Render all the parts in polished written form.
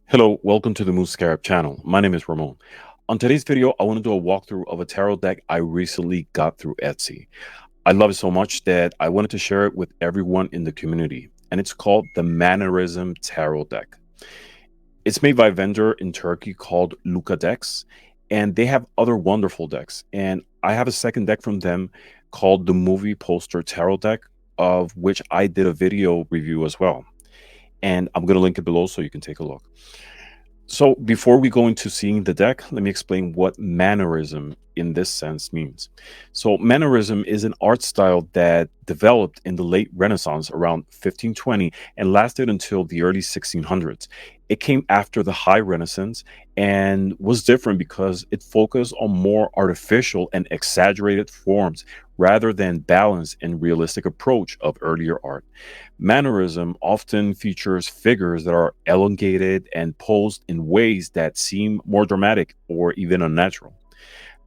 Hello, welcome to the Moose Scarab channel. My name is Ramon. On today's video, I want to do a walkthrough of a tarot deck I recently got through Etsy. I love it so much that I wanted to share it with everyone in the community, and it's called the Mannerism Tarot Deck. It's made by a vendor in Turkey called Luca decks, and they have other wonderful decks. And I have a second deck from them called the Movie Poster Tarot Deck, of which I did a video review as well. And I'm going to link it below so you can take a look. So, before we go into seeing the deck, let me explain what mannerism in this sense means. So, mannerism is an art style that developed in the late Renaissance around 1520 and lasted until the early 1600s. It came after the High Renaissance and was different because it focused on more artificial and exaggerated forms rather than balanced and realistic approach of earlier art. Mannerism often features figures that are elongated and posed in ways that seem more dramatic or even unnatural.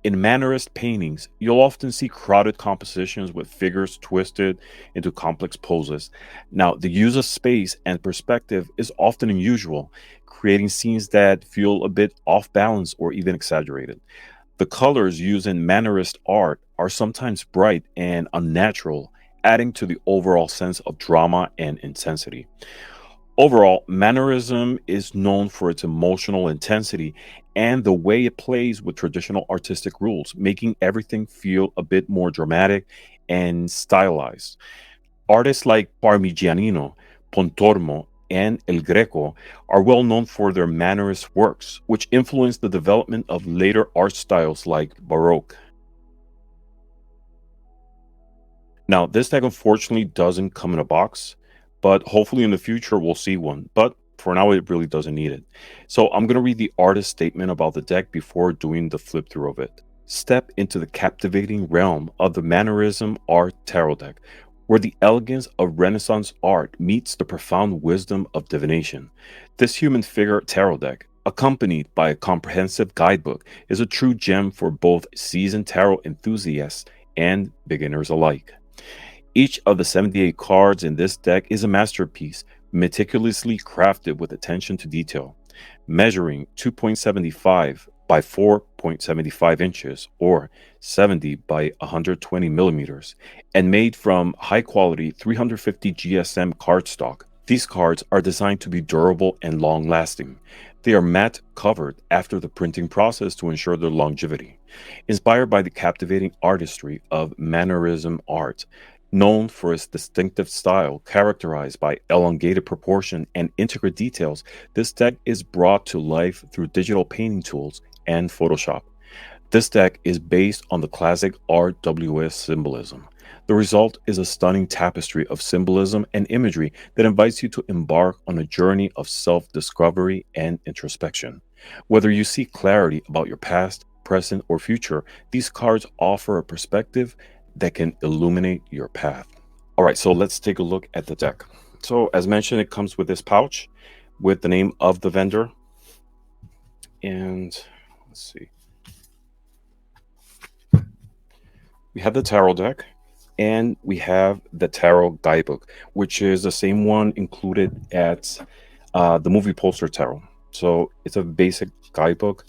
In Mannerist paintings, you'll often see crowded compositions with figures twisted into complex poses. Now, the use of space and perspective is often unusual, creating scenes that feel a bit off balance or even exaggerated. The colors used in Mannerist art are sometimes bright and unnatural, adding to the overall sense of drama and intensity. Overall, Mannerism is known for its emotional intensity and the way it plays with traditional artistic rules, making everything feel a bit more dramatic and stylized. Artists like Parmigianino, Pontormo, and El Greco are well known for their Mannerist works, which influenced the development of later art styles like Baroque. Now, this deck unfortunately doesn't come in a box, but hopefully in the future we'll see one. But for now, it really doesn't need it. So I'm going to read the artist statement about the deck before doing the flip through of it. Step into the captivating realm of the Mannerism Art Tarot deck, where the elegance of Renaissance art meets the profound wisdom of divination. This human figure tarot deck, accompanied by a comprehensive guidebook, is a true gem for both seasoned tarot enthusiasts and beginners alike. Each of the 78 cards in this deck is a masterpiece, meticulously crafted with attention to detail. Measuring 2.75 by 4.75 inches or 70 by 120 millimeters, and made from high quality 350 GSM cardstock. These cards are designed to be durable and long lasting. They are matte covered after the printing process to ensure their longevity. Inspired by the captivating artistry of Mannerism art, known for its distinctive style characterized by elongated proportion and intricate details, this deck is brought to life through digital painting tools and Photoshop. This deck is based on the classic RWS symbolism. The result is a stunning tapestry of symbolism and imagery that invites you to embark on a journey of self discovery and introspection. Whether you seek clarity about your past, present, or future, these cards offer a perspective that can illuminate your path. All right, so let's take a look at the deck. So, as mentioned, it comes with this pouch with the name of the vendor. And let's see, we have the tarot deck and we have the tarot guidebook, which is the same one included at the movie poster tarot. So, it's a basic guidebook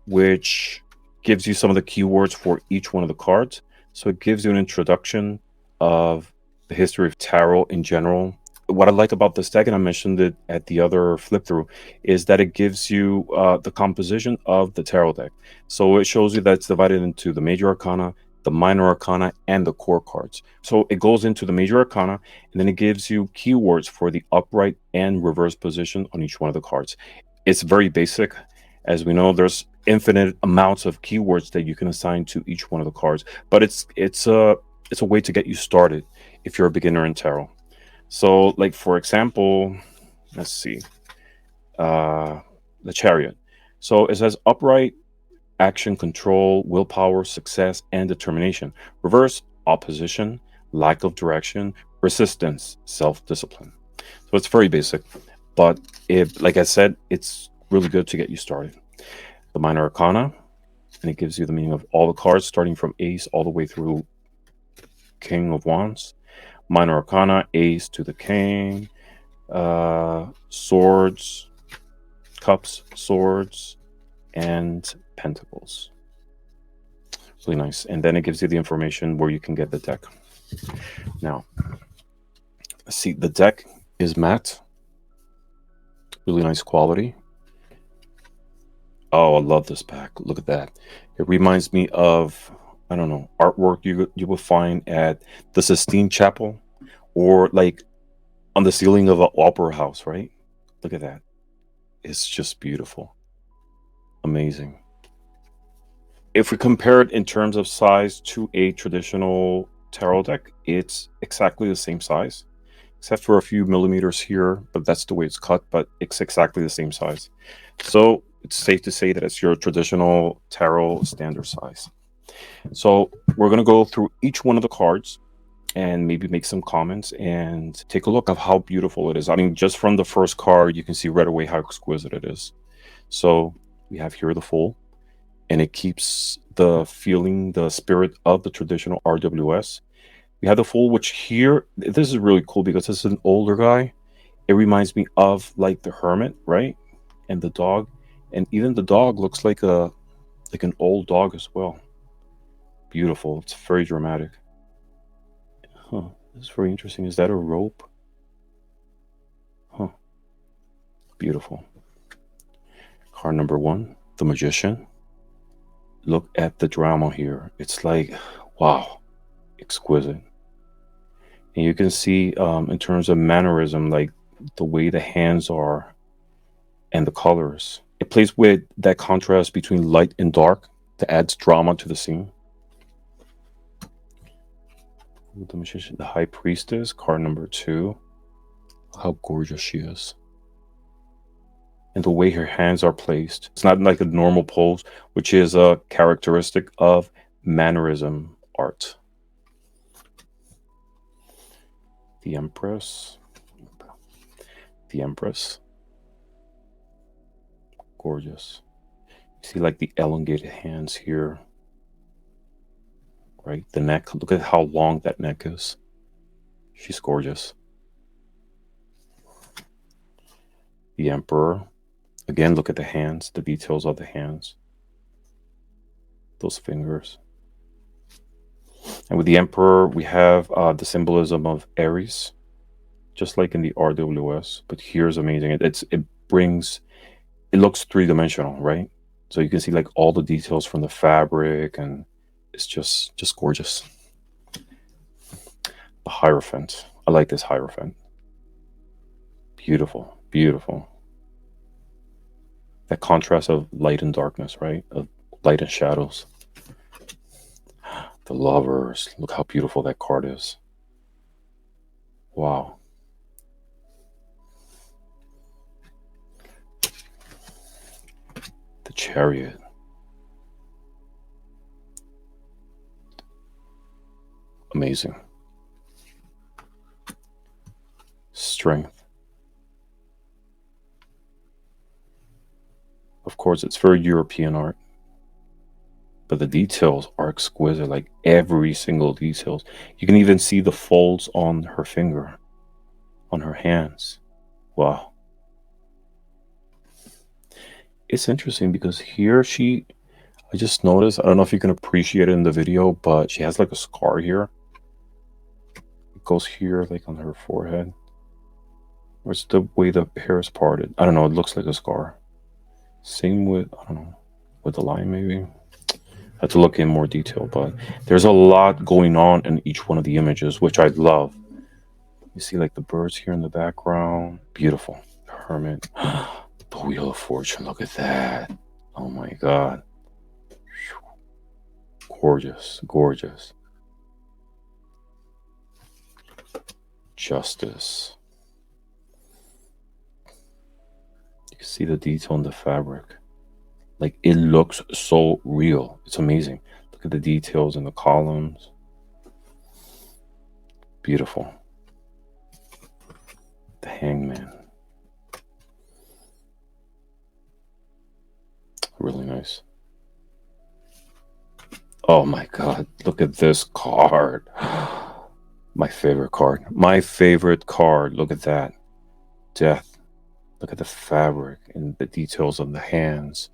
which gives you some of the keywords for each one of the cards. So it gives you an introduction of the history of tarot in general. What I like about this deck, and I mentioned it at the other flip through, is that it gives you the composition of the tarot deck. So it shows you that it's divided into the major arcana, the minor arcana, and the core cards. So it goes into the major arcana, and then it gives you keywords for the upright and reverse position on each one of the cards. It's very basic. As we know, there's infinite amounts of keywords that you can assign to each one of the cards, but it's a way to get you started if you're a beginner in tarot. So, like for example, let's see, the Chariot. So it says upright, action, control, willpower, success, and determination. Reverse, opposition, lack of direction, resistance, self-discipline. So it's very basic, but like I said, it's really good to get you started. The minor arcana, and it gives you the meaning of all the cards starting from ace all the way through king of wands. Minor arcana, ace to the king, swords, cups, swords, and pentacles. Really nice. And then it gives you the information where you can get the deck. Now, see, the deck is matte. Really nice quality. Oh, I love this pack. Look at that. It reminds me of, I don't know, artwork you will find at the Sistine Chapel, or like on the ceiling of an opera house, right? Look at that. It's just beautiful. Amazing. If we compare it in terms of size to a traditional tarot deck, it's exactly the same size, except for a few millimeters here, but that's the way it's cut, but it's exactly the same size. So it's safe to say that it's your traditional tarot standard size. So we're going to go through each one of the cards and maybe make some comments and take a look of how beautiful it is. I mean, just from the first card, you can see right away how exquisite it is. So we have here the Fool, and it keeps the feeling, the spirit of the traditional RWS. We have the Fool, which here, this is really cool because this is an older guy. It reminds me of like the Hermit, right? And the dog. And even the dog looks like an old dog as well. Beautiful. It's very dramatic. Huh. This is very interesting. Is that a rope? Huh. Beautiful. Card number 1, the Magician. Look at the drama here. It's like, wow, exquisite. And you can see in terms of mannerism, like the way the hands are and the colors. It plays with that contrast between light and dark that adds drama to the scene. The Magician, the High Priestess, card number 2. How gorgeous she is. And the way her hands are placed. It's not like a normal pose, which is a characteristic of Mannerism art. The Empress. The Empress. Gorgeous. You see like the elongated hands here. Right? The neck. Look at how long that neck is. She's gorgeous. The Emperor. Again, look at the hands, the details of the hands. Those fingers. And with the Emperor, we have the symbolism of Aries, just like in the RWS. But here's amazing. It looks three-dimensional, right? So you can see like all the details from the fabric, and it's just gorgeous. The Hierophant. I like this Hierophant. Beautiful, beautiful. That contrast of light and darkness, right? Of light and shadows. The Lovers. Look how beautiful that card is. Wow. The Chariot. Amazing. Strength. Of course, it's very European art, but the details are exquisite, like every single details. You can even see the folds on her finger, on her hands. Wow. It's interesting because here I just noticed, I don't know if you can appreciate it in the video, but she has like a scar here. It goes here, like on her forehead. Or it's the way the hair is parted. I don't know, it looks like a scar. Same with, I don't know, with the line maybe. I have to look in more detail, but there's a lot going on in each one of the images, which I love. You see like the birds here in the background. Beautiful. Hermit. The Wheel of Fortune. Look at that. Oh my God. Gorgeous. Gorgeous. Justice. You can see the detail in the fabric. Like it looks so real. It's amazing. Look at the details in the columns. Beautiful. The Hangman. Really nice. Oh my God. Look at this card. My favorite card. My favorite card. Look at that. Death. Look at the fabric and the details of the hands,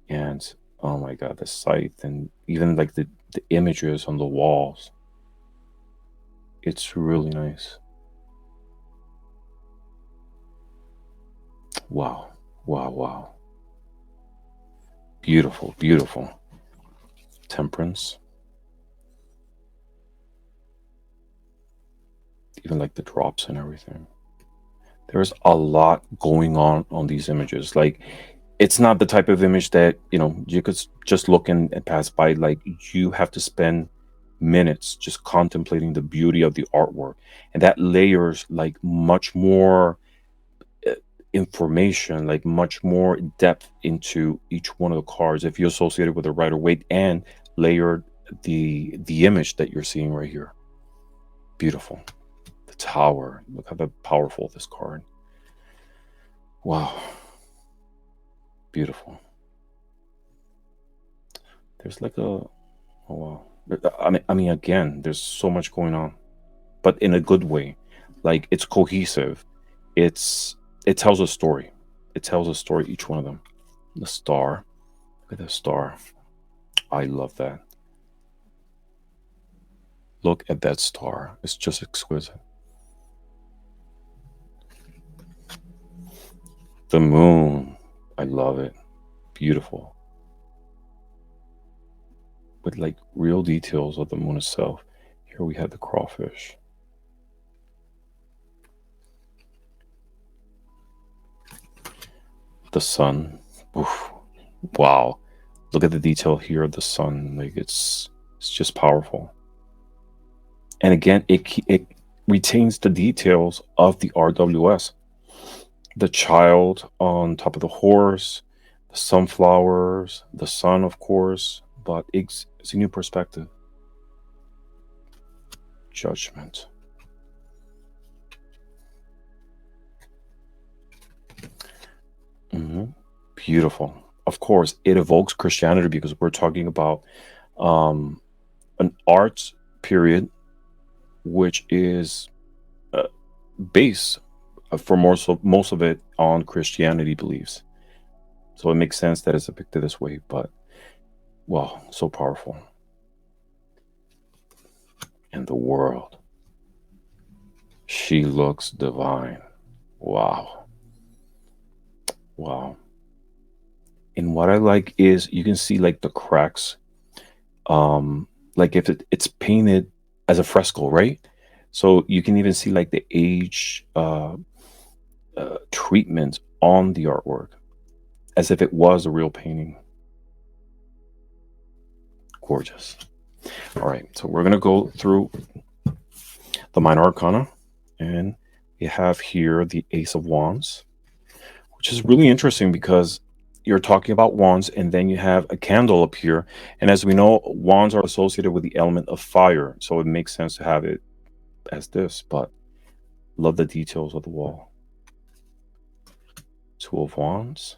and oh my god, the scythe, and even like the images on the walls. It's really nice. Wow, wow, wow. Beautiful, beautiful. Temperance. Even like the drops and everything. There's a lot going on these images. Like, it's not the type of image that, you could just look and pass by. Like, you have to spend minutes just contemplating the beauty of the artwork, and that layers like much more uh, information, like much more depth into each one of the cards if you associate it with a Rider Waite and layered the image that you're seeing right here. Beautiful. The Tower. Look how powerful this card. Wow. Beautiful. There's like a, oh wow. I mean, again, there's so much going on, but in a good way. Like, it's cohesive. It tells a story. It tells a story. Each one of them. The star. Look at the star. I love that. Look at that star. It's just exquisite. The moon. I love it. Beautiful. With like real details of the moon itself. Here we have the crawfish. The sun. Oof. Wow. Look at the detail here of the sun. Like, it's just powerful. And again, it retains the details of the RWS. The child on top of the horse, the sunflowers, the sun, of course, but it's a new perspective. Judgment. Hmm. Beautiful. Of course, it evokes Christianity because we're talking about um, an art period which is uh, based for most of it on Christianity beliefs. So it makes sense that it's depicted this way, but wow, so powerful. And the world. She looks divine. Wow. Wow. And what I like is you can see like the cracks. Like if it's painted as a fresco, right? So you can even see like the age treatment on the artwork as if it was a real painting. Gorgeous. All right, so we're gonna go through the minor arcana, and we have here the Ace of Wands, which is really interesting because you're talking about wands, and then you have a candle up here. And as we know, wands are associated with the element of fire, so it makes sense to have it as this. But love the details of the wall. Two of Wands.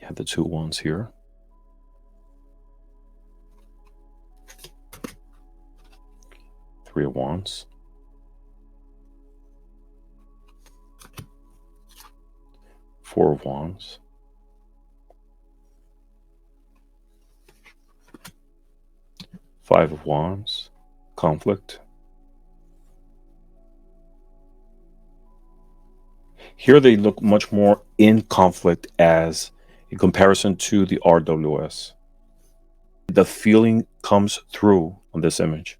You have the two wands here. Three of Wands. Four of Wands. Five of Wands. Conflict. Here they look much more in conflict as in comparison to the RWS. The feeling comes through on this image.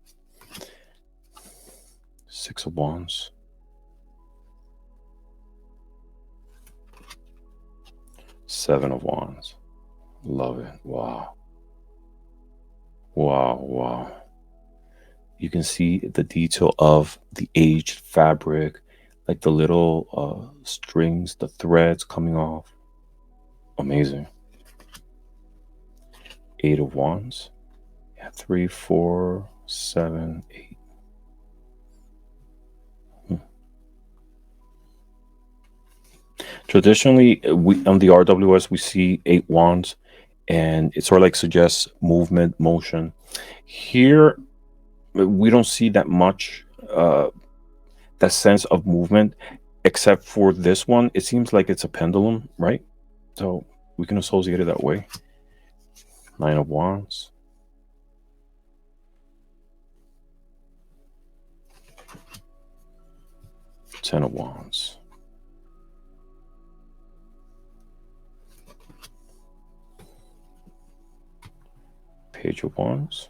Six of Wands. Seven of Wands. Love it. Wow. Wow, wow. You can see the detail of the aged fabric, like the little strings, the threads coming off. Amazing. Eight of Wands. Yeah, 3, 4, 7, 8. Traditionally, we on the RWS we see 8 wands, and it sort of like suggests movement, motion. Here, we don't see that much, that sense of movement. except for this one, it seems like it's a pendulum, right? So we can associate it that way. Nine of Wands. Ten of Wands. Page of Wands.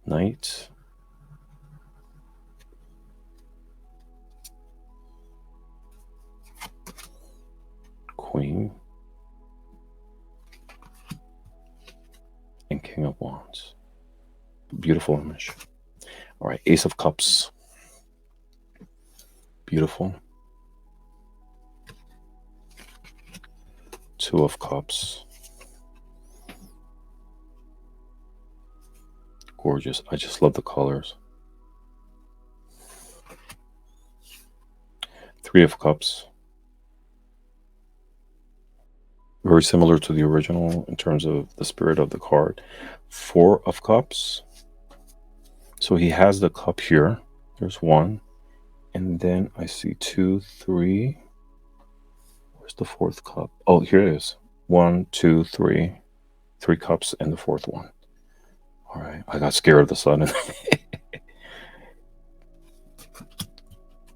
Knight. Queen. And King of Wands. Beautiful image. All right, Ace of Cups. Beautiful. Two of Cups. Gorgeous. I just love the colors. Three of Cups. Very similar to the original in terms of the spirit of the card. Four of Cups. So he has the cup here. There's one. And then I see two, three. Where's the fourth cup? Oh, here it is. One, two, three. Three cups and the fourth one. All right. I got scared of the sun.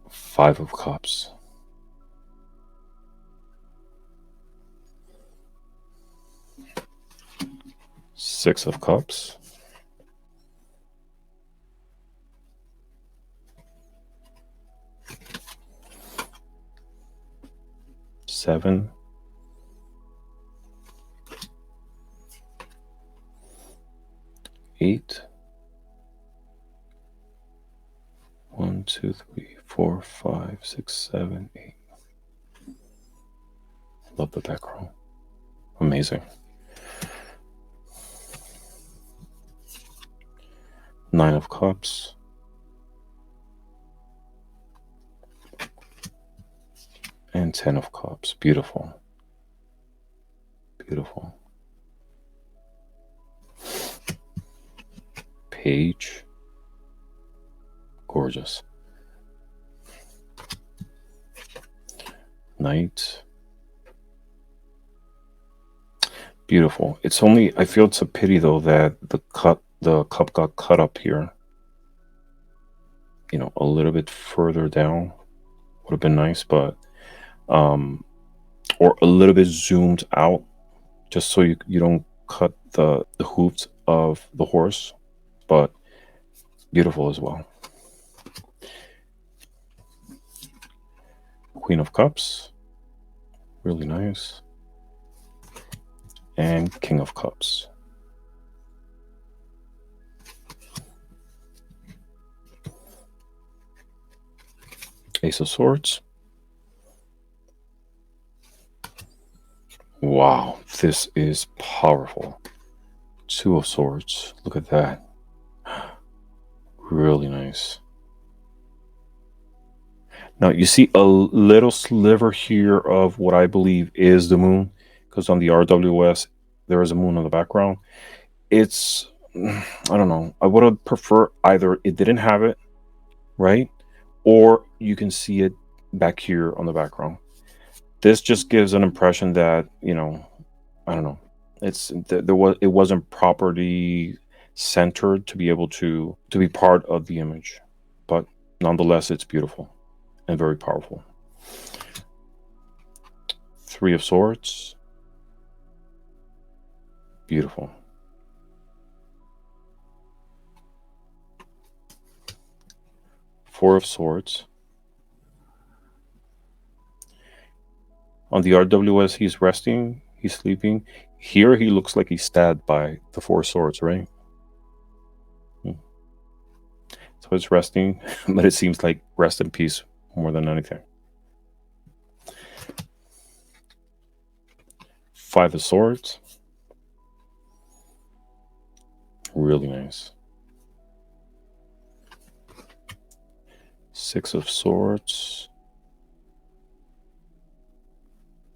Five of Cups. Six of Cups. Seven. Eight. One, two, three, four, five, six, seven, eight. Love the back row. Amazing. Nine of Cups. And Ten of Cups. Beautiful. Beautiful. Page. Gorgeous. Knight. Beautiful. It's only, I feel it's a pity though that the cup got cut up here. You know, a little bit further down would have been nice, but or a little bit zoomed out, just so you don't cut the hooves of the horse. But beautiful as well. Queen of Cups. Really nice. And King of Cups. Ace of Swords. Wow, this is powerful. Two of Swords. Look at that. Really nice. Now you see a little sliver here of what I believe is the moon, because on the RWS there is a moon on the background. It's, I don't know. I would have preferred either it didn't have it, right? Or you can see it back here on the background. This just gives an impression that, you know, I don't know. It wasn't properly centered to be able to be part of the image, but nonetheless, it's beautiful and very powerful. Three of Swords. Beautiful. Four of Swords. On the RWS, he's resting, he's sleeping. Here, he looks like he's stabbed by the Four Swords, right? So it's resting, but it seems like rest in peace more than anything. Five of Swords. Really nice. Six of Swords.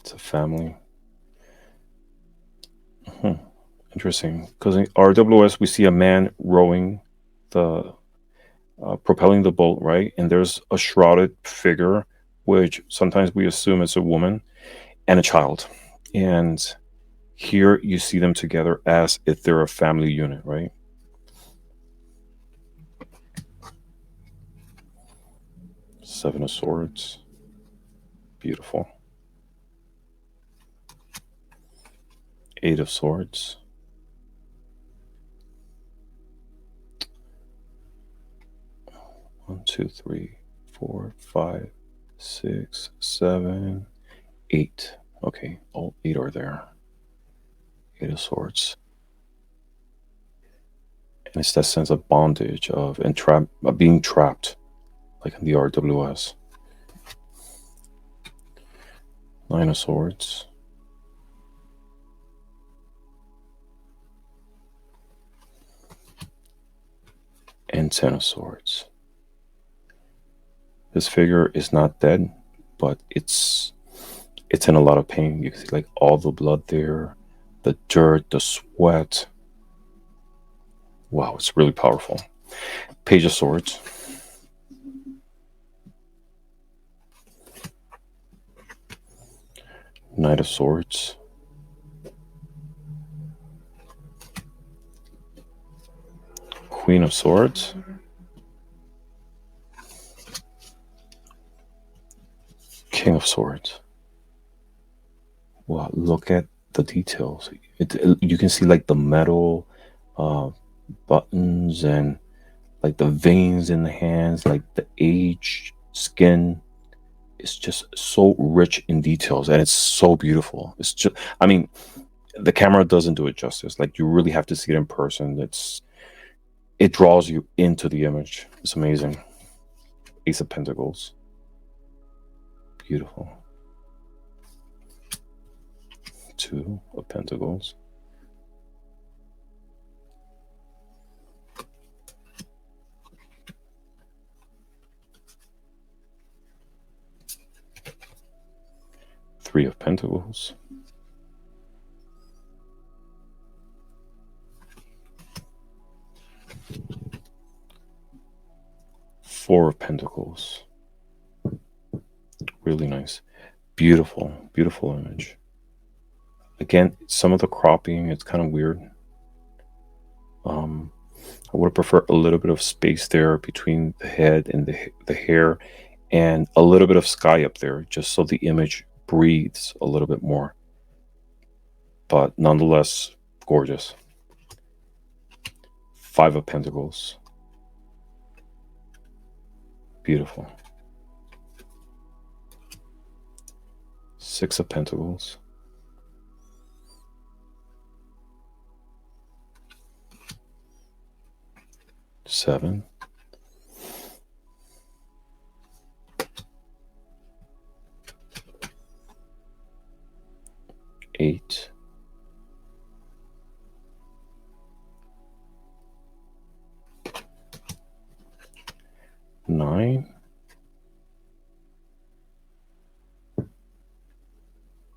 It's a family. Interesting. Because in RWS, we see a man rowing the propelling the boat, right? And there's a shrouded figure, which sometimes we assume is a woman and a child. And here you see them together as if they're a family unit, right? Seven of Swords. Beautiful. Eight of Swords. One, two, three, four, five, six, seven, eight. Okay, all eight are there. Eight of Swords. And it's that sense of bondage, of being trapped, like in the RWS. Nine of Swords. And Ten of Swords. This figure is not dead, but it's in a lot of pain. You can see like all the blood there, the dirt, the sweat. Wow, it's really powerful. Page of Swords. Knight of Swords. Queen of Swords. King of Swords. Wow, look at the details. You can see like the metal buttons and like the veins in the hands, like the aged skin. It's just so rich in details and it's so beautiful. It's just, I mean, the camera doesn't do it justice. Like you really have to see it in person. It draws you into the image. It's amazing. Ace of Pentacles. Beautiful. Two of Pentacles. Three of Pentacles. Four of Pentacles. Really nice. Beautiful, beautiful image. Again, some of the cropping, it's kind of weird. I would have preferred a little bit of space there between the head and the hair, and a little bit of sky up there, just so the image breathes a little bit more. But nonetheless, gorgeous. Five of Pentacles. Beautiful. Six of Pentacles. Seven. Eight. Nine.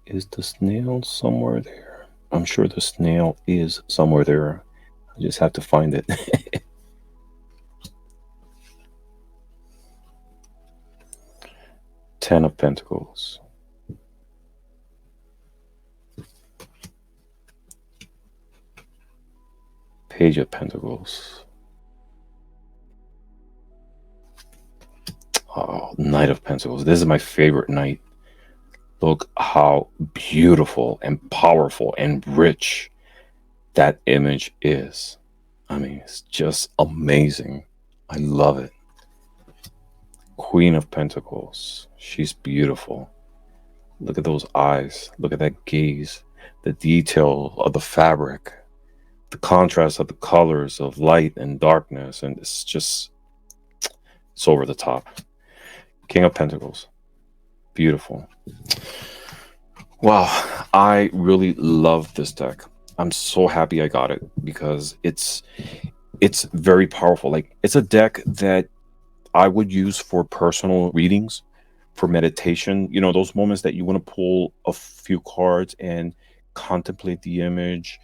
Is the snail somewhere there? I'm sure the snail is somewhere there. I just have to find it. 10 of Pentacles. Page of Pentacles. Oh, Knight of Pentacles. This is my favorite knight. Look how beautiful and powerful and rich that image is. I mean, it's just amazing. I love it. Queen of Pentacles. She's beautiful. Look at those eyes. Look at that gaze. The detail of the fabric. The contrast of the colors of light and darkness. And it's over the top. King of Pentacles. Beautiful. Wow, I really love this deck. I'm so happy I got it because it's very powerful. Like, it's a deck that I would use for personal readings, for meditation. You know, those moments that you want to pull a few cards and contemplate the image,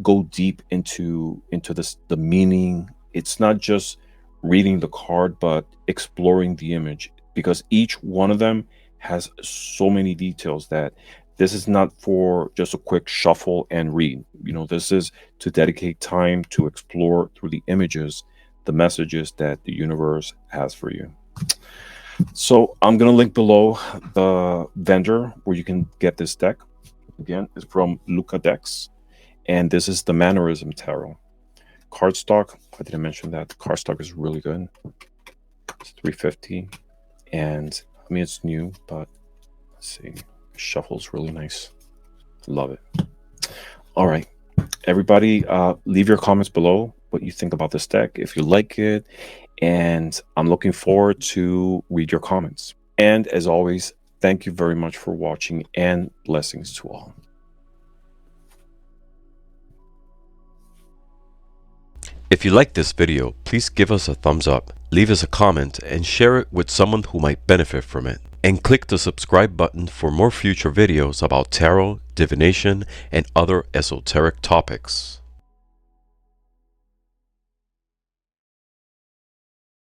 go deep into the meaning. It's not just reading the card, but exploring the image, because each one of them has so many details that this is not for just a quick shuffle and read. This is to dedicate time to explore through the images, the messages that the universe has for you. So I'm going to link below the vendor where you can get this deck. Again, it's from Luca decks, and this is the Mannerism Tarot. Cardstock, I didn't mention that. The cardstock is really good. It's $3.50, and I mean, it's new, but let's see. Shuffle's really nice. Love it. All right, everybody, leave your comments below what you think about this deck, if you like it, and I'm looking forward to read your comments. And as always, thank you very much for watching, and blessings to all. If you like this video, please give us a thumbs up, leave us a comment, and share it with someone who might benefit from it. And click the subscribe button for more future videos about tarot, divination, and other esoteric topics.